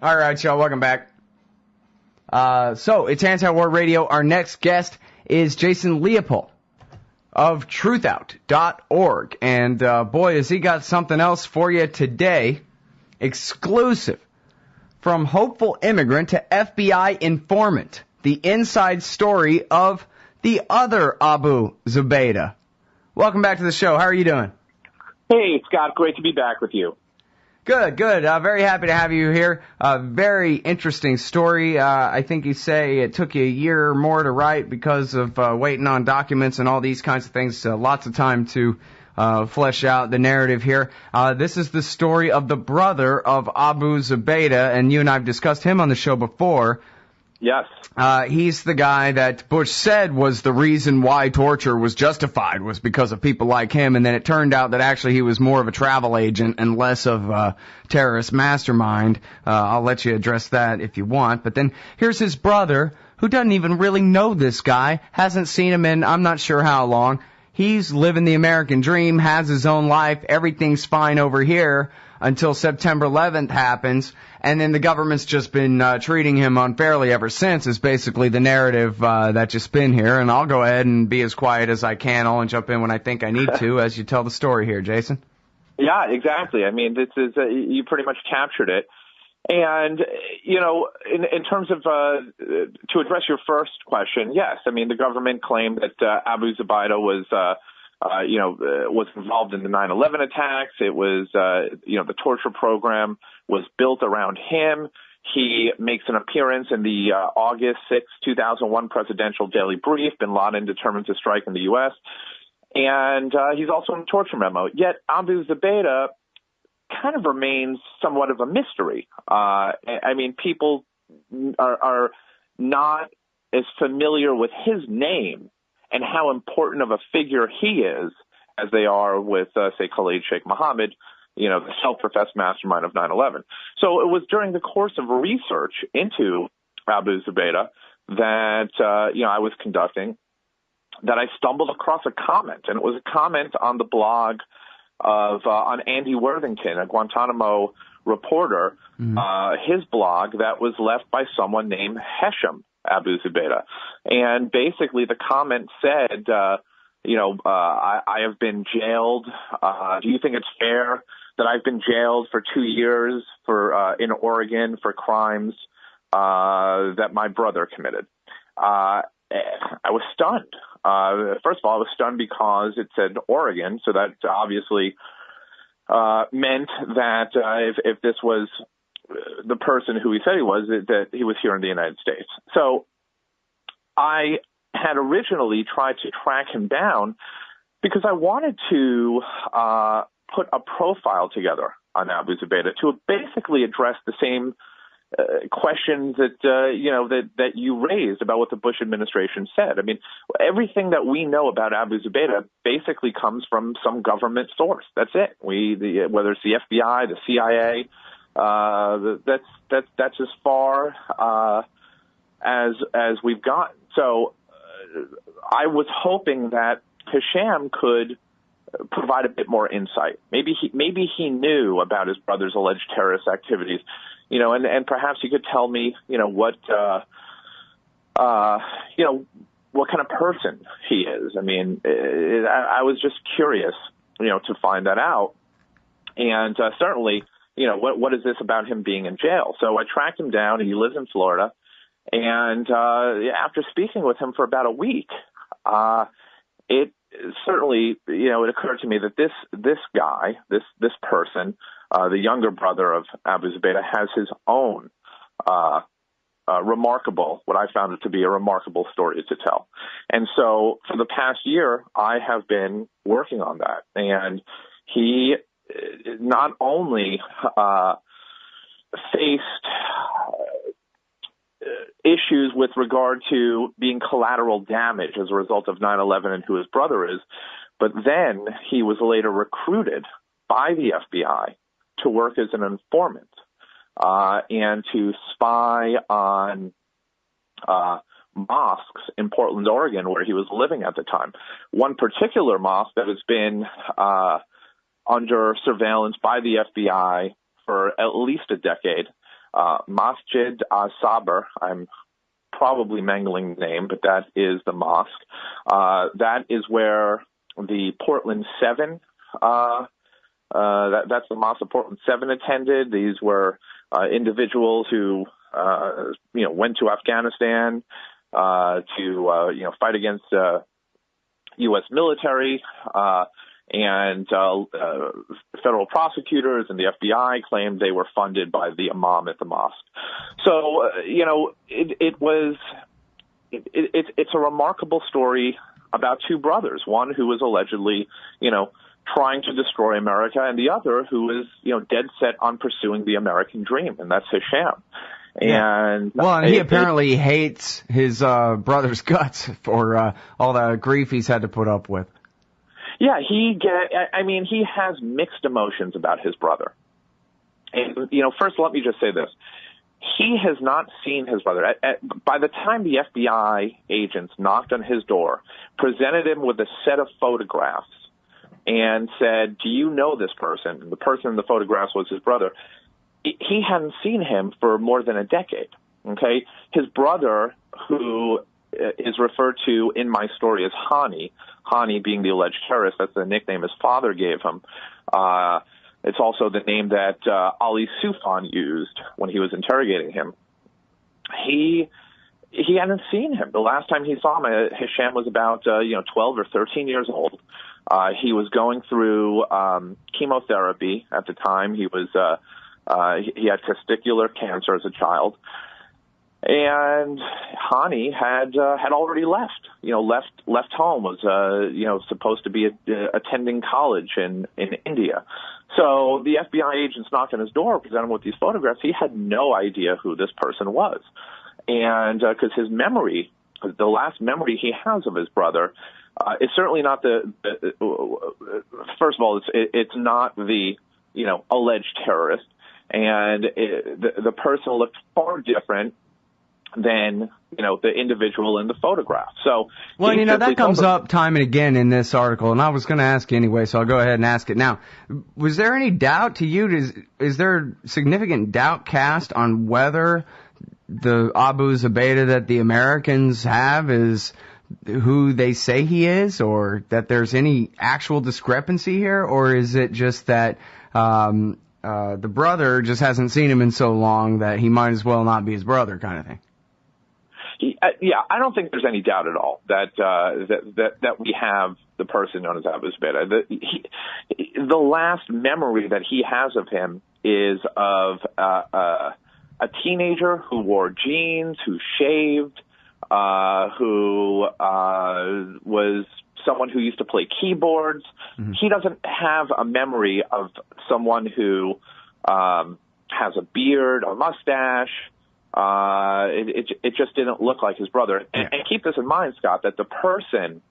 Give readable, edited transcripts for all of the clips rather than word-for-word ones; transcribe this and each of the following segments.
All right, y'all, welcome back. So it's Anti-War Radio. Our next guest is Jason Leopold of Truthout.org. And boy, has he got something else for you today. Exclusive. From hopeful immigrant to FBI informant. The inside story of the other Abu Zubaidah. Welcome back to the show. How are you doing? Hey, Scott. Great to be back with you. Good, good. Very happy to have you here. Very interesting story. I think you say it took you a year or more to write because of waiting on documents and all these kinds of things. Lots of time to flesh out the narrative here. This is the story of the brother of Abu Zubaidah, and you and I have discussed him on the show before. Yes. He's the guy that Bush said was the reason why torture was justified, was because of people like him, and then it turned out that actually he was more of a travel agent and less of a terrorist mastermind. I'll let you address that if you want. But then here's his brother, who doesn't even really know this guy, hasn't seen him in I'm not sure how long. He's living the American dream, has his own life, everything's fine over here until September 11th happens, and then the government's just been treating him unfairly ever since, is basically the narrative that you spin here. And I'll go ahead and be as quiet as I can. I'll jump in when I think I need to as you tell the story here, Jason. Yeah, exactly. I mean, this is you pretty much captured it. And, you know, in terms of to address your first question, yes, I mean, the government claimed that Abu Zubaidah was was involved in the 9/11 attacks. It was, the torture program was built around him. He makes an appearance in the August 6, 2001 presidential daily brief, Bin Laden determined to strike in the U.S. And he's also in the torture memo. Yet Abu Zubaidah kind of remains somewhat of a mystery. I mean, people are not as familiar with his name and how important of a figure he is as they are with, say, Khalid Sheikh Mohammed, the self-professed mastermind of 9/11. So it was during the course of research into Abu Zubaidah that, I was conducting that I stumbled across a comment, and it was a comment on the blog on Andy Worthington, a Guantanamo reporter, his blog that was left by someone named Hesham Abu Zubaidah. And basically the comment said, I have been jailed. Do you think it's fair that I've been jailed for 2 years in Oregon for crimes that my brother committed? I was stunned. First of all, I was stunned because it said Oregon, so that obviously meant that if this was the person who he said he was, that he was here in the United States. So I had originally tried to track him down because I wanted to put a profile together on Abu Zubaidah to basically address the same questions that you raised about what the Bush administration said. I mean, everything that we know about Abu Zubaidah basically comes from some government source. That's it. Whether it's the FBI, the CIA, that's as far as we've gotten. So I was hoping that Hesham could provide a bit more insight. Maybe he knew about his brother's alleged terrorist activities, and perhaps he could tell me, what kind of person he is. I mean, I was just curious, to find that out. And certainly, what is this about him being in jail? So I tracked him down. He lives in Florida. And after speaking with him for about a week, it certainly, it occurred to me that this guy, this person, the younger brother of Abu Zubaidah, has his own what I found it to be a remarkable story to tell. And so for the past year, I have been working on that. And he not only faced issues with regard to being collateral damage as a result of 9/11 and who his brother is, but then he was later recruited by the FBI to work as an informant and to spy on mosques in Portland, Oregon, where he was living at the time. One particular mosque that has been under surveillance by the FBI for at least a decade Masjid al-Sabr. I'm probably mangling the name, but that is the mosque. That is where the Portland 7, that's the mosque the Portland 7 attended. These were individuals who, went to Afghanistan to fight against U.S. military, and federal prosecutors and the FBI claimed they were funded by the imam at the mosque. So, it's a remarkable story about two brothers, one who was allegedly, trying to destroy America, and the other who is, dead set on pursuing the American dream, and that's Hesham. And he apparently hates his brother's guts for all the grief he's had to put up with. Yeah, he has mixed emotions about his brother. And, first let me just say this. He has not seen his brother. By the time the FBI agents knocked on his door, presented him with a set of photographs, and said, "Do you know this person?" And the person in the photographs was his brother. He hadn't seen him for more than a decade. Okay, his brother, who is referred to in my story as Hani being the alleged terrorist, that's the nickname his father gave him. It's also the name that Ali Soufan used when he was interrogating him. He hadn't seen him. The last time he saw him, Hesham was about 12 or 13 years old. He was going through chemotherapy at the time. He was he had testicular cancer as a child, and Hani had already left. Left home. Was supposed to be attending college in India. So the FBI agents knocked on his door, presented him with these photographs. He had no idea who this person was, and because his memory, the last memory he has of his brother, it's certainly not first of all, it's not the, alleged terrorist. And the person looked far different than, the individual in the photograph. So, well, that comes up time and again in this article, and I was going to ask you anyway, so I'll go ahead and ask it now. Was there any doubt to you? Is there significant doubt cast on whether the Abu Zubaidah that the Americans have is who they say he is, or that there's any actual discrepancy here, or is it just that the brother just hasn't seen him in so long that he might as well not be his brother, kind of thing? Yeah, I don't think there's any doubt at all that we have the person known as Abu Zubaidah. The last memory that he has of him is of a teenager who wore jeans, who shaved, who was someone who used to play keyboards. Mm-hmm. He doesn't have a memory of someone who has a beard, a mustache. It just didn't look like his brother. And keep this in mind, Scott, that the person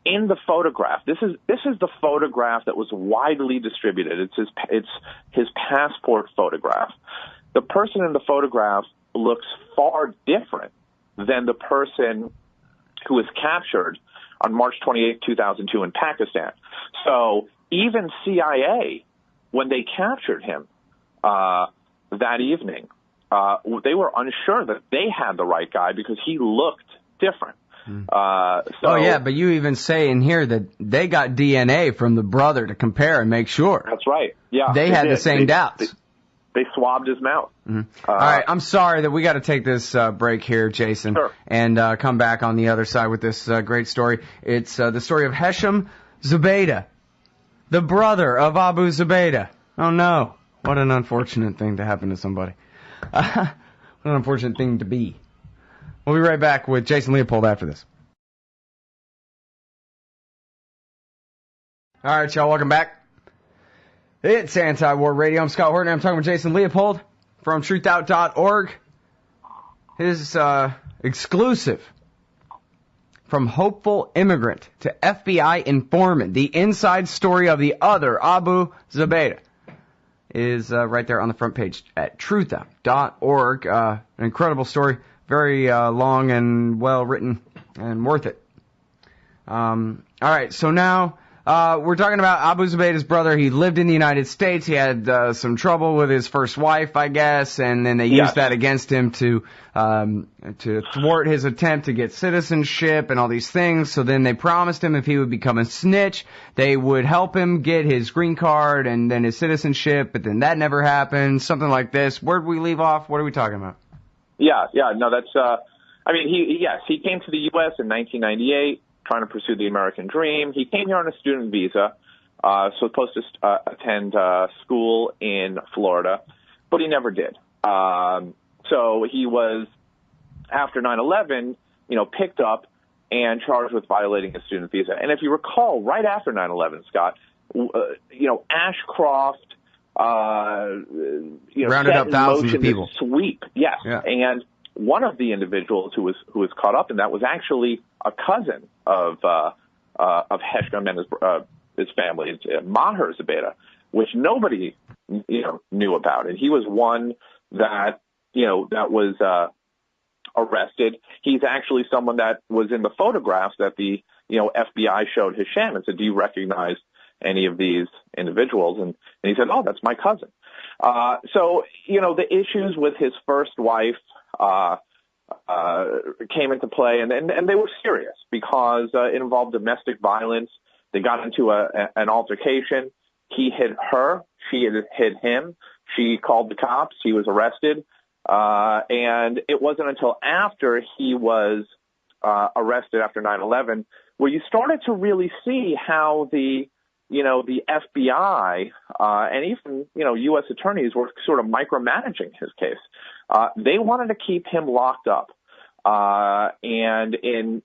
in the photograph, this is the photograph that was widely distributed. It's his passport photograph. The person in the photograph looks far different than the person who was captured on March 28, 2002 in Pakistan. So even CIA, when they captured him that evening, they were unsure that they had the right guy because he looked different. But you even say in here that they got DNA from the brother to compare and make sure. That's right. Yeah, they had the same doubts. They swabbed his mouth. Mm-hmm. All right, I'm sorry that we got to take this break here, Jason, sure, and come back on the other side with this great story. It's the story of Hesham Zubaidah, the brother of Abu Zubaidah. Oh, no. What an unfortunate thing to happen to somebody. What an unfortunate thing to be. We'll be right back with Jason Leopold after this. All right, y'all, welcome back. It's Anti-War Radio. I'm Scott Horton. I'm talking with Jason Leopold from Truthout.org. His exclusive from hopeful immigrant to FBI informant, the inside story of the other Abu Zubaidah, is right there on the front page at Truthout.org. An incredible story, very long and well written and worth it. All right, so now we're talking about Abu Zubaidah's brother. He lived in the United States. He had some trouble with his first wife, I guess, and then they used that against him to thwart his attempt to get citizenship and all these things. So then they promised him if he would become a snitch, they would help him get his green card and then his citizenship, but then that never happened. Something like this. Where'd we leave off? What are we talking about? Yeah, no, that's, I mean, he came to the U.S. in 1998, trying to pursue the American dream. He came here on a student visa, supposed to attend school in Florida, but he never did. So he was, after 9/11, picked up and charged with violating a student visa. And if you recall, right after 9/11, Scott, Ashcroft, rounded up thousands of people. Sweep, yes, yeah. And one of the individuals who was caught up in that was actually a cousin of Hesham and his family, Maher Zubaidah, which nobody knew about, and he was one that was arrested. He's actually someone that was in the photographs that the FBI showed Hesham and said, "Do you recognize any of these individuals?" And he said, "Oh, that's my cousin." So the issues with his first wife came into play, and they were serious because it involved domestic violence. They got into an altercation. He hit her. She hit him. She called the cops. He was arrested. And it wasn't until after he was arrested after 9/11 where you started to really see how the FBI and even U.S. attorneys were sort of micromanaging his case. They wanted to keep him locked up and in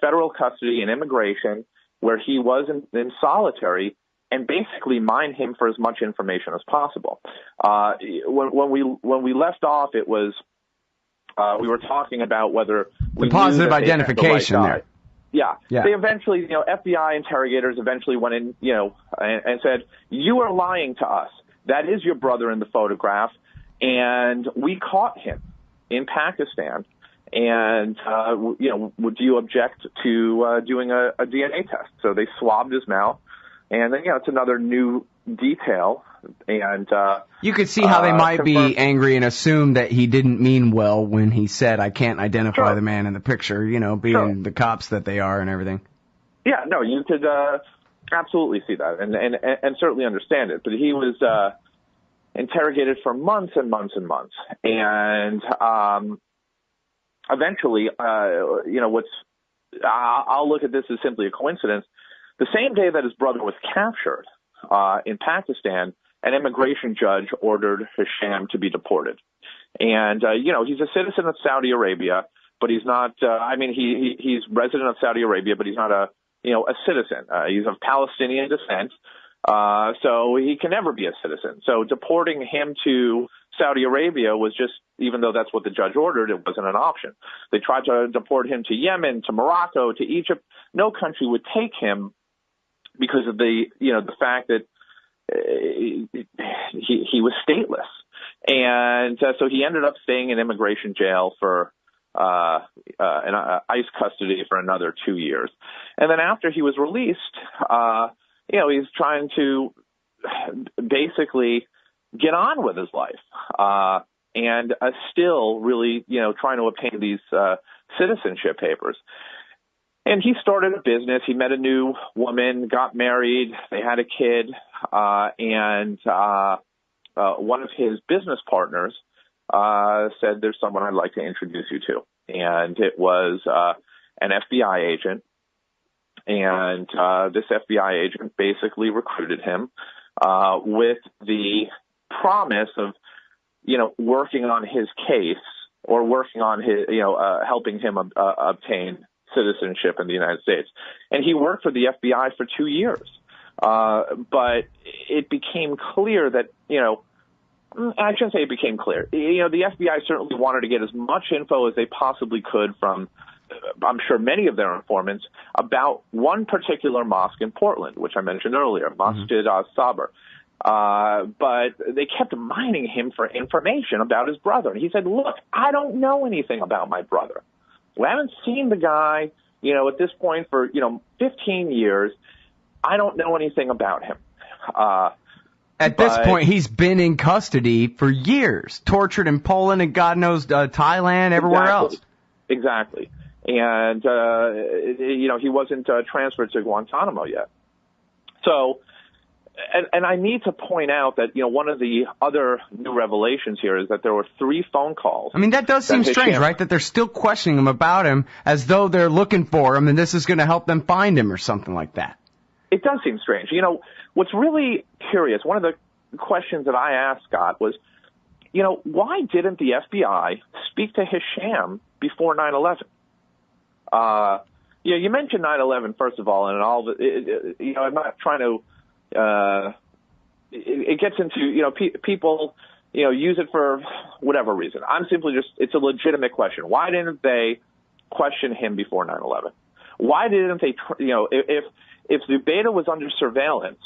federal custody and immigration, where he was in solitary, and basically mine him for as much information as possible. When we left off, it was we were talking about whether we the positive identification the right there. Yeah. They eventually, FBI interrogators eventually went in, and said, "You are lying to us. That is your brother in the photograph, and we caught him in Pakistan. And would you object to doing a DNA test?" So they swabbed his mouth, and then it's another new detail. And you could see how they might be angry and assume that he didn't mean well when he said, "I can't identify the man in the picture," being the cops that they are and everything. Yeah, no, you could absolutely see that and certainly understand it. But he was interrogated for months and months and months. And eventually, I'll look at this as simply a coincidence. The same day that his brother was captured in Pakistan, an immigration judge ordered Hesham to be deported. And, he's a citizen of Saudi Arabia, but he's not, he's resident of Saudi Arabia, but he's not a citizen. He's of Palestinian descent. So he can never be a citizen. So deporting him to Saudi Arabia was just, even though that's what the judge ordered, it wasn't an option. They tried to deport him to Yemen, to Morocco, to Egypt. No country would take him because of the fact that he was stateless. And so he ended up staying in immigration jail for in ICE custody for another 2 years. And then after he was released, he's trying to basically get on with his life and still really, trying to obtain these citizenship papers. And he started a business. He met a new woman, got married. They had a kid. And one of his business partners said, "There's someone I'd like to introduce you to." And it was an FBI agent. And this FBI agent basically recruited him with the promise of, working on his case or working on his, helping him obtain citizenship in the United States. And he worked for the FBI for 2 years. But it became clear that, I shouldn't say it became clear. The FBI certainly wanted to get as much info as they possibly could from, I'm sure, many of their informants about one particular mosque in Portland, which I mentioned earlier, Masjid al-Sabr. But they kept mining him for information about his brother. And he said, "Look, I don't know anything about my brother. We haven't seen the guy, at this point for, 15 years. I don't know anything about him. At this point, he's been in custody for years, tortured in Poland and God knows Thailand, everywhere else. Exactly. And, he wasn't transferred to Guantanamo yet. So, and I need to point out that, one of the other new revelations here is that there were 3 phone calls. I mean, that does seem strange, right? That they're still questioning him about him as though they're looking for him and this is going to help them find him or something like that. It does seem strange. What's really curious, one of the questions that I asked Scott was, why didn't the FBI speak to Hesham before 9/11? You mentioned 9/11 first of all, and all the, I'm not trying to. It gets into people use it for whatever reason. I'm simply it's a legitimate question. Why didn't they question him before 9/11? Why didn't they? If Zubaidah was under surveillance,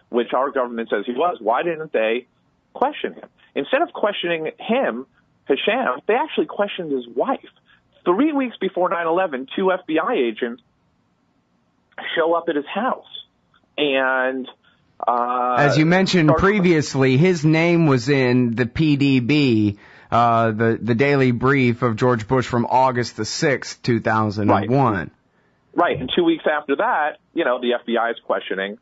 which our government says he was, why didn't they question him? Instead of questioning him, Hesham, they actually questioned his wife. 3 weeks before 9/11, 2 FBI agents show up at his house. And as you mentioned previously, his name was in the PDB, the Daily Brief of George Bush from August the 6th, 2001. Right. And 2 weeks after that, the FBI is questioning,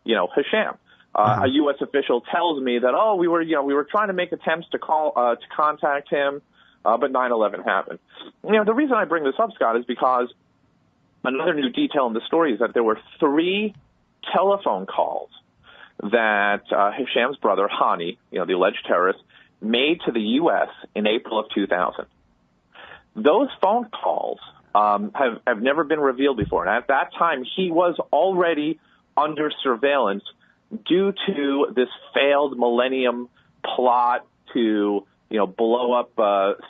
Hesham. A U.S. official tells me that, we were trying to make attempts to contact him, but 9/11 happened. The reason I bring this up, Scott, is because another new detail in the story is that there were 3 telephone calls that Hesham's brother, Hani, the alleged terrorist, made to the U.S. in April of 2000. Those phone calls have never been revealed before. And at that time, he was already under surveillance due to this failed Millennium plot to, blow up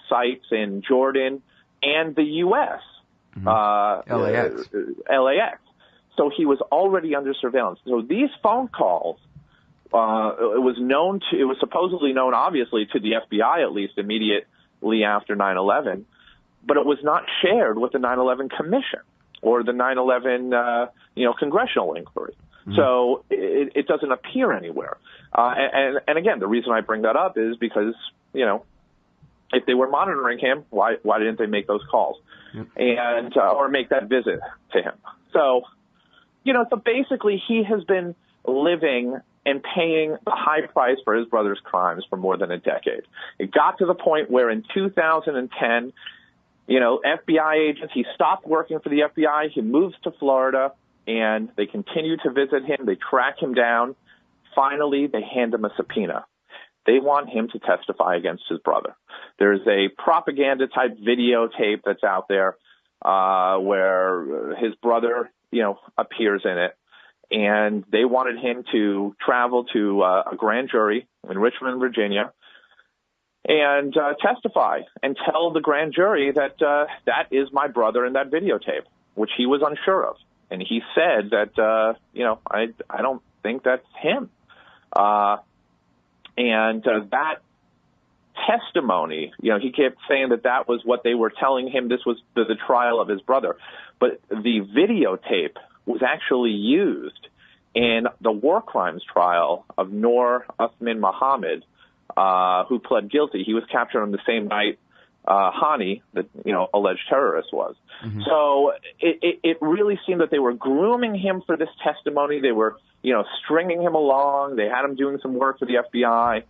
sites in Jordan and the U.S. LAX. So he was already under surveillance. So these phone calls, it was supposedly known, obviously, to the FBI, at least immediately after 9/11, but it was not shared with the 9/11 Commission or the 9/11, congressional inquiry. Mm-hmm. So it doesn't appear anywhere. And again, the reason I bring that up is because, if they were monitoring him, why didn't they make those calls and or make that visit to him? So, so basically he has been living and paying a high price for his brother's crimes for more than a decade. It got to the point where in 2010, FBI agents, he stopped working for the FBI, he moves to Florida, and they continue to visit him, they track him down. Finally, they hand him a subpoena. They want him to testify against his brother. There's a propaganda-type videotape that's out there where his brother, appears in it. And they wanted him to travel to a grand jury in Richmond, Virginia, and testify and tell the grand jury that that is my brother in that videotape, which he was unsure of. And he said that, I don't think that's him. And that testimony, he kept saying that was what they were telling him. This was the trial of his brother. But the videotape was actually used in the war crimes trial of Noor Uthman Mohammed, who pled guilty. He was captured on the same night Hani, the alleged terrorist, was. Mm-hmm. So it really seemed that they were grooming him for this testimony. They were, stringing him along. They had him doing some work for the FBI.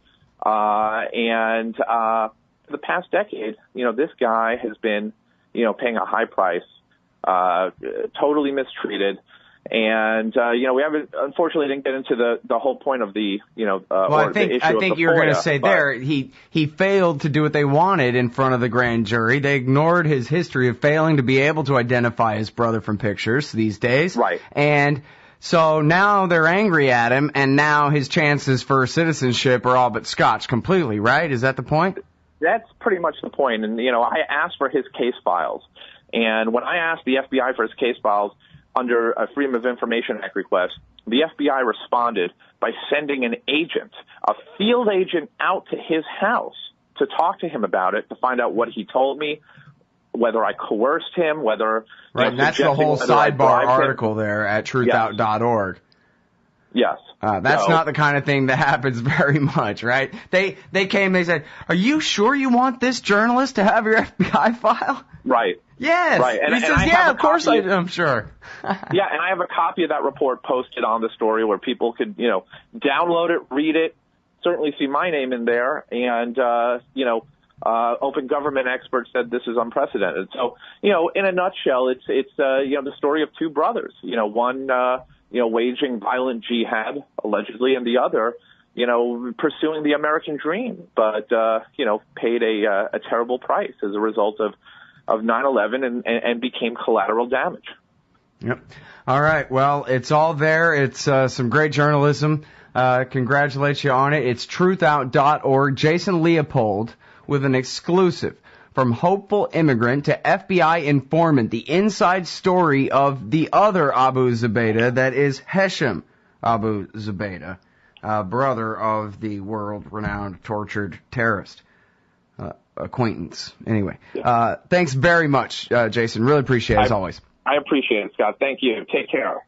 And for the past decade, this guy has been, paying a high price, totally mistreated. And, we haven't, unfortunately didn't get into the whole point of the, I think you're going to say there, he failed to do what they wanted in front of the grand jury. They ignored his history of failing to be able to identify his brother from pictures these days. Right. And so now they're angry at him, and now his chances for citizenship are all but scotched completely, right? Is that the point? That's pretty much the point. And, I asked for his case files. And when I asked the FBI for his case files, under a Freedom of Information Act request, the FBI responded by sending an agent, a field agent, out to his house to talk to him about it, to find out what he told me, whether I coerced him, whether right. And that's the whole sidebar article there at Truthout.org. Yes. That's not the kind of thing that happens very much, right? They came, they said, "Are you sure you want this journalist to have your FBI file?" Right. Yes. Right. And he says, "Yeah, of course I'm sure." Yeah, and I have a copy of that report posted on the story where people could, download it, read it, certainly see my name in there, and open government experts said this is unprecedented. So, in a nutshell, it's the story of two brothers. One waging violent jihad allegedly, and the other pursuing the American dream, but paid a terrible price as a result of 9/11 and became collateral damage. Yep. All right. Well, it's all there. It's some great journalism. Congratulate you on it. It's truthout.org. Jason Leopold with an exclusive from hopeful immigrant to FBI informant, the inside story of the other Abu Zubaidah, that is Hesham Abu Zubaidah, brother of the world-renowned tortured terrorist. Acquaintance. Anyway, thanks very much, Jason. Really appreciate it, as always. I appreciate it, Scott. Thank you. Take care.